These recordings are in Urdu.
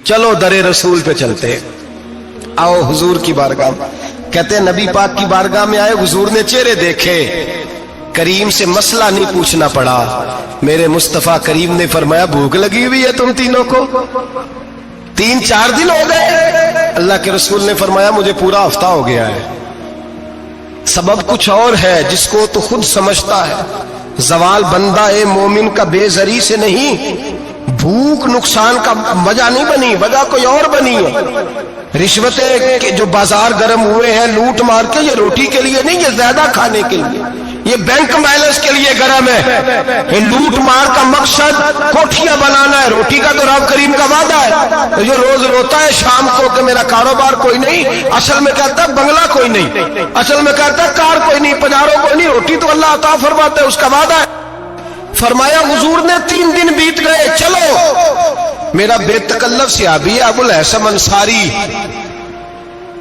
چلو در رسول پہ چلتے، آؤ حضور کی بارگاہ میں۔ کہتے ہیں نبی پاک کی بارگاہ میں آئے، حضور نے چہرے دیکھے، کریم سے مسئلہ نہیں پوچھنا پڑا۔ میرے مصطفیٰ کریم نے فرمایا بھوک لگی ہوئی ہے تم تینوں کو؟ 3-4 دن ہو گئے؟ اللہ کے رسول نے فرمایا مجھے پورا ہفتہ ہو گیا ہے۔ سبب کچھ اور ہے جس کو تو خود سمجھتا ہے۔ زوال بندہ مومن کا بے زری سے نہیں، بھوک نقصان کا وجہ نہیں بنی، وجہ کوئی اور بنی ہے۔ رشوتیں جو بازار گرم ہوئے ہیں لوٹ مار کے، یہ روٹی کے لیے نہیں، یہ زیادہ کھانے کے لیے، یہ بینک بیلنس کے لیے گرم ہے۔ یہ لوٹ مار کا مقصد کوٹھیاں بنانا ہے، روٹی کا تو رب کریم کا وعدہ ہے۔ جو روز روتا ہے شام کو کہ میرا کاروبار کوئی نہیں، اصل میں کہتا ہے بنگلہ کوئی نہیں، اصل میں کہتا ہے کار کوئی نہیں، پجاروں کوئی نہیں، روٹی تو اللہ عطا فرماتا ہے، اس کا وعدہ ہے۔ فرمایا حضور نے 3 دن بیت گئے، چلو۔ میرا بے تکلف صحابی ہے ابو الحسن انصاری،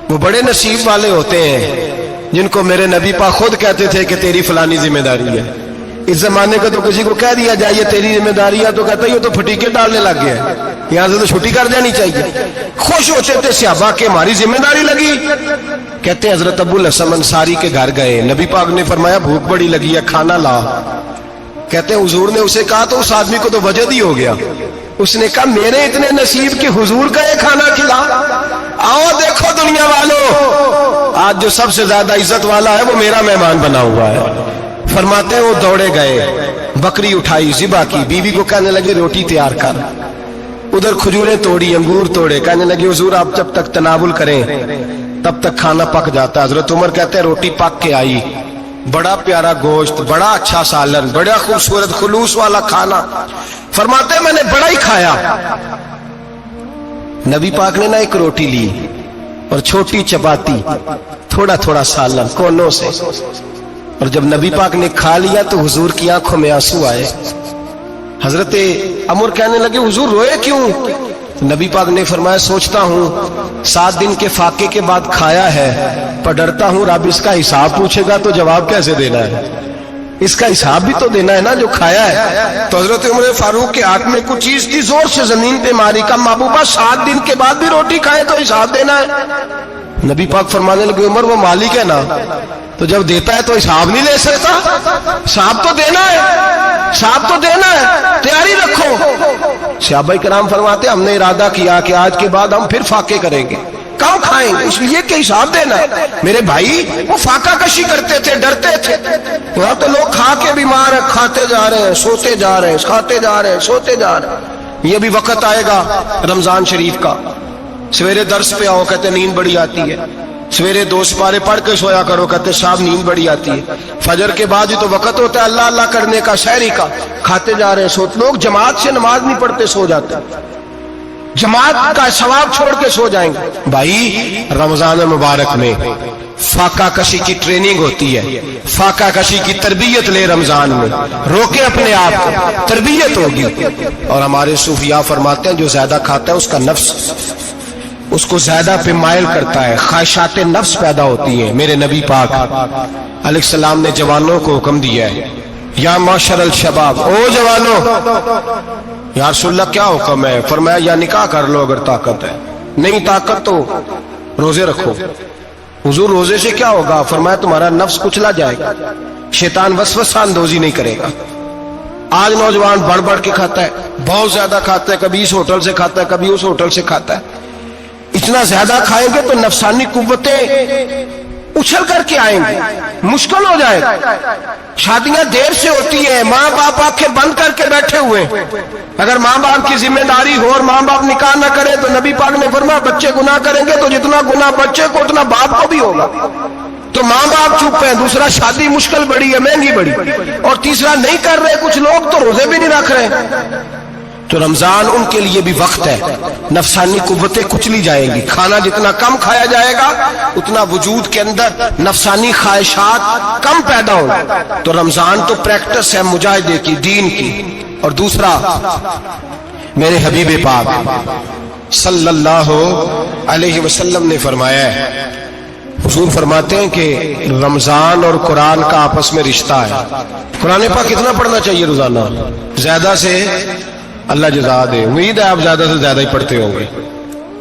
وہ بڑے نصیب والے ہوتے ہیں جن کو میرے نبی پاک خود کہتے تھے کہ تیری فلانی ذمہ داری ہے۔ اس زمانے کا تو کسی کو کہہ دیا جائے تیری ذمہ داری ہے تو کہتا ہے یہ تو پھٹیکے ڈالنے لگ گیا ہے، یہاں سے تو چھٹی کر جانی چاہیے۔ خوش ہوتے تھے صحابہ کہ ہماری ذمہ داری لگی۔ کہتے ہیں حضرت ابو الحسن انصاری کے گھر گئے، نبی پاک نے فرمایا بھوک بڑی لگی ہے، کھانا لا۔ کہتے ہیں حضور نے اسے کہا تو اس آدمی کو تو وجد ہی ہو گیا، اس نے کہا میرے اتنے نصیب کہ حضور کا یہ کھانا کھلا۔ آؤ دیکھو دنیا والوں، آج جو سب سے زیادہ عزت والا ہے وہ میرا مہمان بنا ہوا ہے۔ فرماتے ہیں وہ دوڑے گئے، بکری اٹھائی، ذبح کی، بیوی کو کہنے لگے روٹی تیار کر، ادھر کھجوریں توڑی، انگور توڑے، کہنے لگے حضور آپ جب تک تناول کریں تب تک کھانا پک جاتا ہے۔ حضرت عمر کہتے ہیں روٹی پک کے آئی، بڑا پیارا گوشت، بڑا اچھا سالن، بڑا خوبصورت خلوص والا کھانا۔ فرماتے ہیں میں نے بڑا ہی کھایا۔ نبی پاک نے نہ ایک روٹی لی اور چھوٹی چپاتی، تھوڑا تھوڑا سالن کونوں سے، اور جب نبی پاک نے کھا لیا تو حضور کی آنکھوں میں آنسو آئے۔ حضرت عمر کہنے لگے حضور روئے کیوں؟ نبی پاک نے فرمایا سوچتا ہوں 7 دن کے فاقے کے بعد کھایا ہے، پر ڈرتا ہوں رب اس کا حساب پوچھے گا تو جواب کیسے دینا ہے، اس کا حساب بھی تو دینا ہے نا جو کھایا ہے۔ تو حضرت عمر فاروق کے ہاتھ میں کچھ چیز تھی، زور سے زمین پہ ماری، کا محبوبہ 7 دن کے بعد بھی روٹی کھائے تو حساب دینا ہے۔ نبی پاک فرمانے لگے عمر وہ مالک ہے نا، تو جب دیتا ہے تو حساب نہیں لے سکتا، حساب تو دینا ہے، حساب تو دینا ہے، تیاری رکھو۔ صحابہ کرام فرماتے ہم نے ارادہ کیا کہ آج کے بعد ہم پھر فاقے کریں گے، کم کھائیں گے، اس لیے کہ حساب دینا ہے۔ میرے بھائی وہ فاقہ کشی کرتے تھے، ڈرتے تھے۔ یہاں تو لوگ کھا کے بیمار ہیں، کھاتے جا رہے ہیں، سوتے جا رہے ہیں، کھاتے جا رہے ہیں، سوتے جا رہے ہیں۔ یہ بھی وقت آئے گا رمضان شریف کا، سویرے درس پہ آؤ کہتے نیند بڑی آتی ہے، سویرے 2 سپارے پڑھ کے سویا کرو کہتے صاحب نیند بڑی آتی ہے، فجر کے بعد ہی تو وقت ہوتا ہے اللہ اللہ کرنے کا، سحری کا، کھاتے جا رہے ہیں، سوتے۔ لوگ جماعت سے نماز نہیں پڑھتے، سو جاتے، جماعت کا ثواب چھوڑ کے سو جائیں گے۔ بھائی رمضان مبارک میں فاقہ کشی کی ٹریننگ ہوتی ہے، فاقہ کشی کی تربیت لے، رمضان میں روکے اپنے آپ کو، تربیت ہوگی۔ اور ہمارے صوفیاء فرماتے ہیں جو زیادہ کھاتا ہے اس کا نفس اس کو زیادہ پہ مائل کرتا ہے، خواہشات نفس پیدا ہوتی ہیں۔ میرے نبی پاک علیہ السلام نے جوانوں کو حکم دیا ہے یا معاشر الشباب، او جوانوں، یا رسول اللہ کیا حکم ہے؟ فرمایا یا نکاح کر لو اگر طاقت ہے، نہیں طاقت تو روزے رکھو۔ حضور روزے سے کیا ہوگا؟ فرمایا تمہارا نفس کچلا جائے گا، شیطان وسوسہ اندوزی نہیں کرے گا۔ آج نوجوان بڑھ بڑھ کے کھاتا ہے، بہت زیادہ کھاتا ہے، کبھی اس ہوٹل سے کھاتا ہے، کبھی اس ہوٹل سے کھاتا ہے۔ اتنا زیادہ کھائیں گے تو نفسانی قوتیں اچھل کر کے آئیں گے، مشکل ہو جائے گا۔ شادیاں دیر سے ہوتی ہیں، ماں باپ آنکھیں بند کر کے بیٹھے ہوئے، اگر ماں باپ کی ذمہ داری ہو اور ماں باپ نکاح نہ کرے تو نبی پاک نے فرمایا بچے گناہ کریں گے تو جتنا گناہ بچے کو اتنا باپ کو بھی ہوگا۔ تو ماں باپ چپ ہیں، دوسرا شادی مشکل بڑی ہے، مہنگی بڑی، اور تیسرا نہیں کر رہے کچھ لوگ تو روزے بھی نہیں رکھ رہے۔ تو رمضان ان کے لیے بھی وقت ہے، نفسانی قوتیں کچلی جائیں گی، کھانا جتنا کم کھایا جائے گا اتنا وجود کے اندر نفسانی خواہشات کم پیدا ہوں۔ تو رمضان تو پریکٹس ہے مجاہدے کی، دین کی۔ اور دوسرا میرے حبیب پاک صلی اللہ علیہ وسلم نے فرمایا ہے، حضور فرماتے ہیں کہ رمضان اور قرآن کا آپس میں رشتہ ہے۔ قرآن پاک کتنا پڑھنا چاہیے روزانہ؟ زیادہ سے اللہ جزا دے، امید ہے آپ زیادہ سے زیادہ ہی پڑھتے ہوں گے۔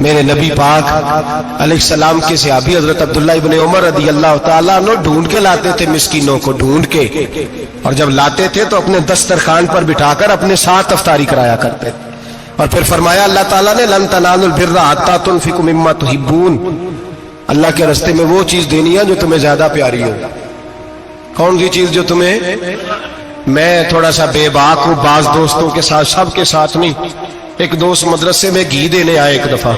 میرے نبی پاک علیہ السلام کے صحابی حضرت عبداللہ ابن عمر رضی اللہ تعالیٰ عنہ ڈھونڈ کے لاتے تھے مسکینوں کو، ڈھونڈ کے، اور جب لاتے تھے تو اپنے دسترخوان پر بٹھا کر اپنے ساتھ افطاری کرایا کرتے، اور پھر فرمایا اللہ تعالیٰ نے لن تنالوا البر حتی تنفقوا مما تحبون، اللہ کے راستے میں وہ چیز دینی ہے جو تمہیں زیادہ پیاری ہو۔ کون سی چیز جو تمہیں؟ میں تھوڑا سا بے باک ہوں، بعض دوستوں کے ساتھ، سب کے ساتھ نہیں۔ ایک دوست مدرسے میں گھی دینے آئے ایک دفعہ،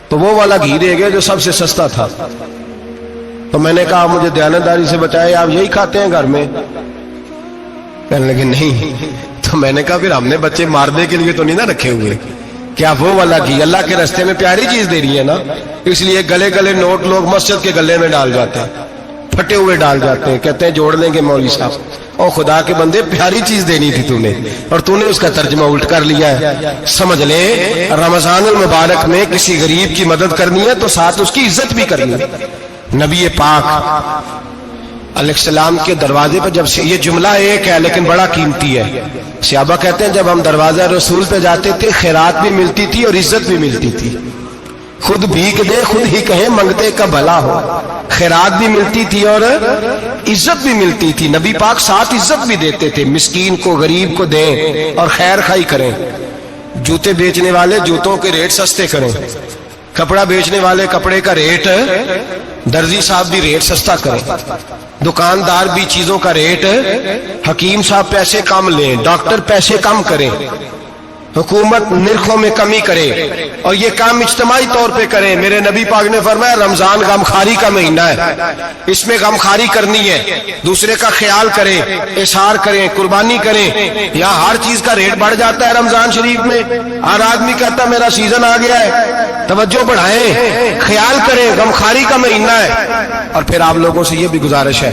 تو وہ والا گھی دے گئے جو سب سے سستا تھا، تو میں نے کہا مجھے دیانتداری سے بتائے آپ یہی کھاتے ہیں گھر میں؟ کہنے لگے نہیں۔ تو میں نے کہا پھر ہم نے بچے مارنے کے لیے تو نہیں نہ رکھے ہوئے، کیا وہ والا گھی اللہ کے راستے میں پیاری چیز دے رہی ہے نا، اس لیے گلے گلے نوٹ لوگ مسجد کے گلے میں ڈال جاتے ہیں، پھٹے ہوئے ڈال جاتے ہیں، کہتے ہیں جوڑ لیں گے مولوی صاحب۔ اور خدا کے بندے پیاری چیز دینی تھی تو نے، اور تو نے اس کا ترجمہ الٹ کر لیا ہے۔ سمجھ لیں رمضان المبارک میں کسی غریب کی مدد کرنی ہے تو ساتھ اس کی عزت بھی کرنی ہے۔ نبی پاک علیہ السلام کے دروازے پر جب سے، یہ جملہ ایک ہے لیکن بڑا قیمتی ہے، صحابہ کہتے ہیں جب ہم دروازہ رسول پہ جاتے تھے خیرات بھی ملتی تھی اور عزت بھی ملتی تھی، خود بھیک دے خود ہی کہیں منگتے کا بھلا ہو، خیرات بھی ملتی تھی اور عزت بھی ملتی تھی۔ نبی پاک ساتھ عزت بھی دیتے تھے، مسکین کو غریب کو دیں اور خیر خائی کریں، جوتے بیچنے والے جوتوں کے ریٹ سستے کریں، کپڑا بیچنے والے کپڑے کا ریٹ، درزی صاحب بھی ریٹ سستا کریں، دکاندار بھی چیزوں کا ریٹ، حکیم صاحب پیسے کم لیں، ڈاکٹر پیسے کم کریں، حکومت نرخوں میں کمی کرے، اور یہ کام اجتماعی طور پہ کریں۔ میرے نبی پاک نے فرمایا رمضان غمخواری کا مہینہ ہے، اس میں غمخواری کرنی ہے، دوسرے کا خیال کریں، اظہار کریں، قربانی کریں۔ یہاں ہر چیز کا ریٹ بڑھ جاتا ہے رمضان شریف میں، ہر آدمی کہتا ہے میرا سیزن آ گیا ہے، توجہ بڑھائیں، خیال کریں، غمخواری کا مہینہ ہے۔ اور پھر آپ لوگوں سے یہ بھی گزارش ہے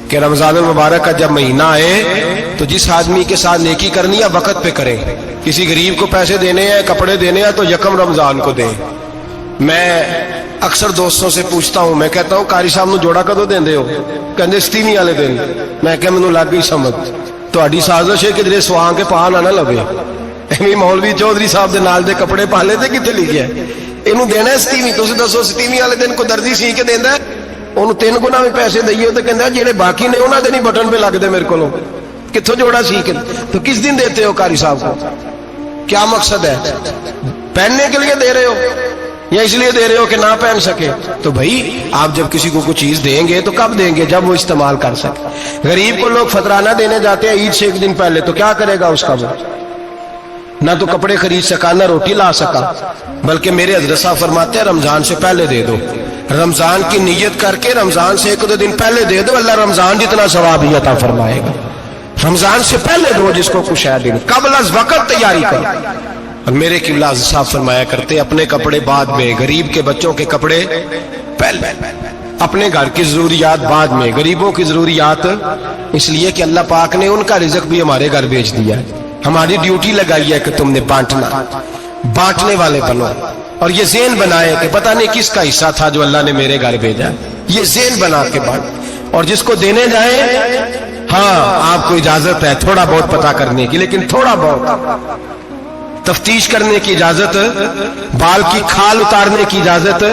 کہ رمضان المبارک کا جب مہینہ آئے تو جس آدمی کے ساتھ نیکی کرنی ہے وقت پہ کریں، کسی غریب کو پیسے دینے ہیں، کپڑے دینے ہیں تو یکم رمضان کو دیں۔ میں اکثر دوستوں سے پوچھتا ہوں، میں کہتا ہوں قاری صاحب نو جوڑا کدو دیندے ہو؟ کہندے ستیویں والے دن۔ میں کہ مینوں لگ گئی سمجھ، تہاڈی سازش ہے کدھر سواں کے پا نہ لوے، ایویں مولوی چودھری صاحب دے نال دے کپڑے پا لے تے کتے لکھیا اینوں دینا ہے ستیویں؟ تسی دسو ستیویں والے دن کو درزی سی کے دیندا ہے؟ انہوں 3 گنا بھی پیسے دئیے تو کہندہ جڑے باقی نے انہاں دے نہیں بٹن پہ لگ دے میرے کو، کتھوں جوڑا سی کے؟ تو کس دن دیتے ہو قاری صاحب کو؟ کیا مقصد ہے؟ پہننے کے لیے دے رہے ہو یا اس لیے دے رہے ہو کہ نہ پہن سکے؟ تو بھائی آپ جب کسی کو کچھ چیز دیں گے تو کب دیں گے؟ جب وہ استعمال کر سکے۔ غریب کو لوگ فطرانہ دینے جاتے ہیں عید سے 1 دن پہلے، تو کیا کرے گا اس کا؟ وہ نہ تو کپڑے خرید سکا نہ روٹی لا سکا، بلکہ میرے حضرت صاحب فرماتے ہیں رمضان سے پہلے دے دو، رمضان کی نیت کر کے رمضان سے 1-2 دن پہلے دے دو، اللہ رمضان جتنا ثواب ہی عطا فرمائے گا۔ رمضان سے پہلے دو جس کو کچھ ہے دن، قبل از وقت تیاری کرو۔ اور میرے قبلہ صاحب فرمایا کرتے اپنے کپڑے بعد میں، غریب کے بچوں کے کپڑے پہلے، اپنے گھر کی ضروریات بعد میں، غریبوں کی ضروریات، اس لیے کہ اللہ پاک نے ان کا رزق بھی ہمارے گھر بھیج دیا ہے، ہماری ڈیوٹی لگائی ہے کہ تم نے بانٹنا، بانٹنے والے بنو۔ اور یہ ذہن بنائے کہ پتہ نہیں کس کا حصہ تھا جو اللہ نے میرے گھر بھیجا، یہ ذہن بنا کے بانٹ۔ اور جس کو دینے جائیں، ہاں آپ کو اجازت ہے تھوڑا بہت پتہ کرنے کی، لیکن تھوڑا بہت تفتیش کرنے کی اجازت، بال کی کھال اتارنے کی اجازت۔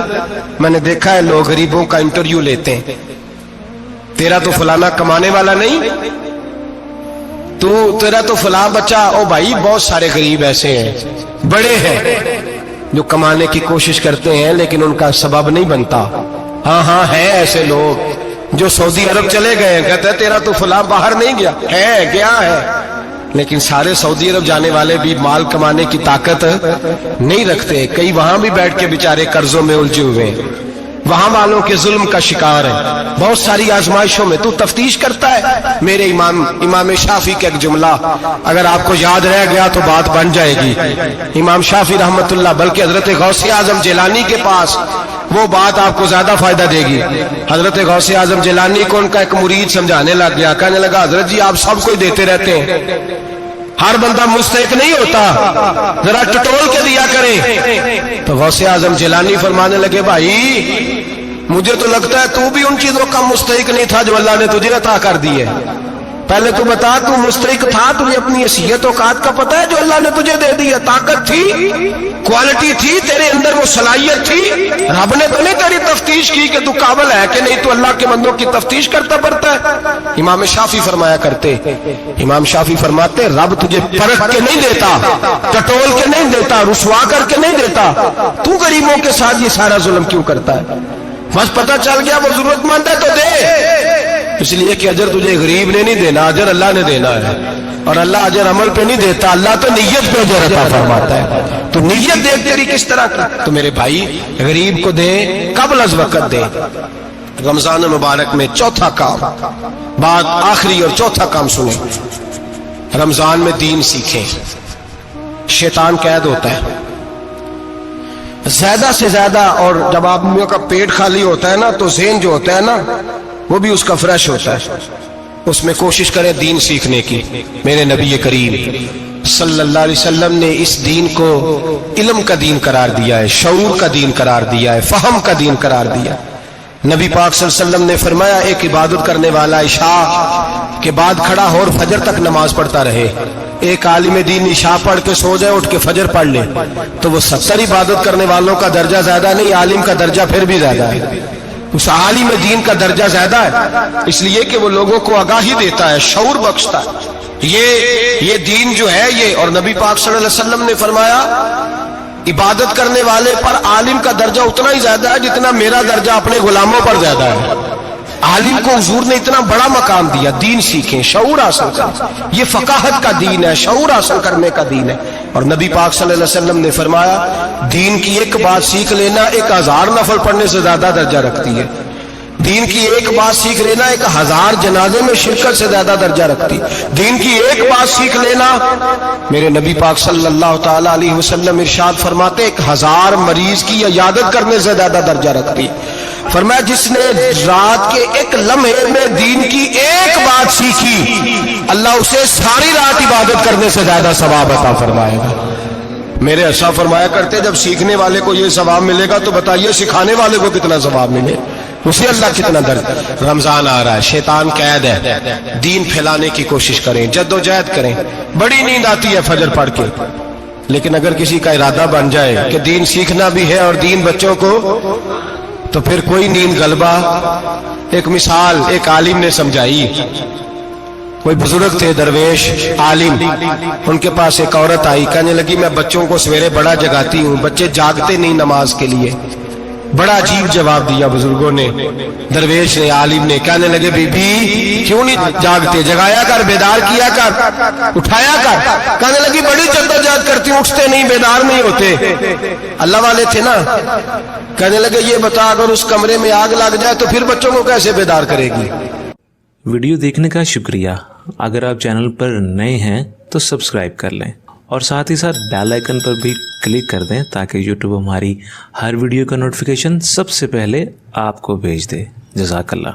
میں نے دیکھا ہے لوگ غریبوں کا انٹرویو لیتے ہیں، تیرا تو فلانا کمانے والا نہیں، تیرا تو فلاں بچہ، او بھائی بہت سارے غریب ایسے ہیں، بڑے ہیں جو کمانے کی کوشش کرتے ہیں لیکن ان کا سبب نہیں بنتا۔ ہاں ہے ایسے لوگ جو سعودی عرب چلے گئے، کہتے ہیں تیرا تو فلاں باہر نہیں گیا، ہے گیا ہے، لیکن سارے سعودی عرب جانے والے بھی مال کمانے کی طاقت نہیں رکھتے، کئی وہاں بھی بیٹھ کے بیچارے قرضوں میں الجھے ہوئے ہیں، وہاں والوں کے ظلم کا شکار ہے، بہت ساری آزمائشوں میں۔ تو تفتیش کرتا ہے۔ میرے امام شافعی کا ایک جملہ اگر آپ کو یاد رہ گیا تو بات بن جائے گی۔ امام شافعی رحمت اللہ، بلکہ حضرت غوث اعظم جیلانی کے پاس وہ بات آپ کو زیادہ فائدہ دے گی۔ حضرت غوث اعظم جیلانی کو ان کا ایک مرید سمجھانے لگ گیا، کہنے لگا حضرت جی آپ سب کو ہی دیتے رہتے ہیں، ہر بندہ مستحق نہیں ہوتا، ذرا ٹٹول کے دیا کریں۔ تو غوث اعظم جیلانی فرمانے لگے بھائی مجھے تو لگتا ہے تو بھی ان چیزوں کا مستحق نہیں تھا جو اللہ نے تجھے عطا کر دی ہے۔ پہلے تو بتا تو مستحق تھا, تجھے اپنی حیثیت اوقات کا پتہ ہے جو اللہ نے تجھے دے دی ہے؟ طاقت تھی, کوالٹی تھی, تیرے اندر وہ صلاحیت تھی. رب نے تو نہیں تیری تفتیش کی کہ تو قابل ہے کہ نہیں, تو اللہ کے بندوں کی تفتیش کرتا پڑتا ہے. امام شافعی فرمایا کرتے, امام شافعی فرماتے رب تجھے پرکھ کے نہیں دیتا, ٹٹول کے نہیں دیتا, رسوا کر کے نہیں دیتا, تو غریبوں کے ساتھ یہ سارا ظلم کیوں کرتا ہے؟ بس پتہ چل گیا وہ ضرورت مند ہے تو دے, اس لیے کہ اجر تجھے غریب نے نہیں دینا, اجر اللہ نے دینا ہے. اور اللہ اجر عمل پہ نہیں دیتا, اللہ تو نیت پہ اجر عطا فرماتا ہے. تو نیت دیکھ تیری کس طرح کی. تو میرے بھائی غریب کو دے, قبل از وقت دے. رمضان مبارک میں چوتھا کام, بات آخری اور چوتھا کام سنیں. رمضان میں دین سیکھیں. شیطان قید ہوتا ہے زیادہ سے زیادہ, اور جب آدمیوں کا پیٹ خالی ہوتا ہے نا تو ذہن جو ہوتا ہے نا وہ بھی اس کا فریش ہوتا ہے. اس میں کوشش کریں دین سیکھنے کی. میرے نبی کریم صلی اللہ علیہ وسلم نے اس دین کو علم کا دین قرار دیا ہے, شعور کا دین قرار دیا ہے, فہم کا دین قرار دیا. نبی پاک صلی اللہ علیہ وسلم نے فرمایا ایک عبادت کرنے والا عشاء کے بعد کھڑا ہو اور فجر تک نماز پڑھتا رہے. ایک عالم دین عشاء پڑھ کے سو جائے, اٹھ کے فجر پڑھ لے, تو وہ 70 عبادت کرنے والوں کا درجہ زیادہ نہیں, عالم کا درجہ پھر بھی زیادہ ہے. اس عالم دین کا درجہ زیادہ ہے, اس لیے کہ وہ لوگوں کو آگاہی دیتا ہے, شعور بخشتا ہے. یہ دین جو ہے یہ, اور نبی پاک صلی اللہ علیہ وسلم نے فرمایا عبادت کرنے والے پر عالم کا درجہ اتنا ہی زیادہ ہے جتنا میرا درجہ اپنے غلاموں پر زیادہ ہے. عالم کو حضور نے اتنا بڑا مقام دیا. دین سیکھیں, شعور حاصل کریں. یہ فقاہت کا دین ہے, شعور حاصل کرنے کا دین ہے. اور نبی پاک صلی اللہ علیہ وسلم نے فرمایا دین کی ایک بات سیکھ لینا 1000 نفل پڑھنے سے زیادہ درجہ رکھتی ہے. دین کی ایک بات سیکھ لینا 1000 جنازے میں شرکت سے زیادہ درجہ رکھتی. دین کی ایک بات سیکھ لینا, میرے نبی پاک صلی اللہ تعالی علیہ وسلم ارشاد فرماتے 1000 مریض کی عیادت کرنے سے زیادہ درجہ رکھتی. فرمایا جس نے رات کے ایک لمحے میں دین کی ایک بات سیکھی, اللہ اسے ساری رات عبادت کرنے سے زیادہ ثواب عطا فرمائے گا. میرے ایسا فرمایا کرتے جب سیکھنے والے کو یہ ثواب ملے گا تو بتائیے سکھانے والے کو کتنا ثواب ملے, اسے اللہ کتنا درد. رمضان آ رہا ہے, شیطان قید ہے, دین پھیلانے کی کوشش کریں, جدوجہد کریں. بڑی نیند آتی ہے فجر پڑھ کے, لیکن اگر کسی کا ارادہ بن جائے کہ دین سیکھنا بھی ہے اور دین بچوں کو, تو پھر کوئی نیند غلبہ. ایک مثال ایک عالم نے سمجھائی. کوئی بزرگ تھے, درویش عالم, ان کے پاس ایک عورت آئی, کہنے لگی میں بچوں کو سویرے بڑا جگاتی ہوں, بچے جاگتے نہیں نماز کے لیے. بڑا عجیب جواب دیا بزرگوں نے, درویش نے, عالم نے. کہنے لگے بی بی کیوں نہیں جاگتے, جگایا کر, بیدار کیا کر, اٹھایا کر. کہنے لگی بڑی جدوجہد کرتی ہوں, اٹھتے نہیں, بیدار نہیں ہوتے. اللہ والے تھے نا. کہنے لگے یہ بتا اگر اس کمرے میں آگ لگ جائے تو پھر بچوں کو کیسے بیدار کرے گی. ویڈیو دیکھنے کا شکریہ. اگر آپ چینل پر نئے ہیں تو سبسکرائب کر لیں اور ساتھ ہی ساتھ بیل آئیکن پر بھی کلک کر دیں تاکہ یوٹیوب ہماری ہر ویڈیو کا نوٹیفیکیشن سب سے پہلے آپ کو بھیج دے. جزاک اللہ.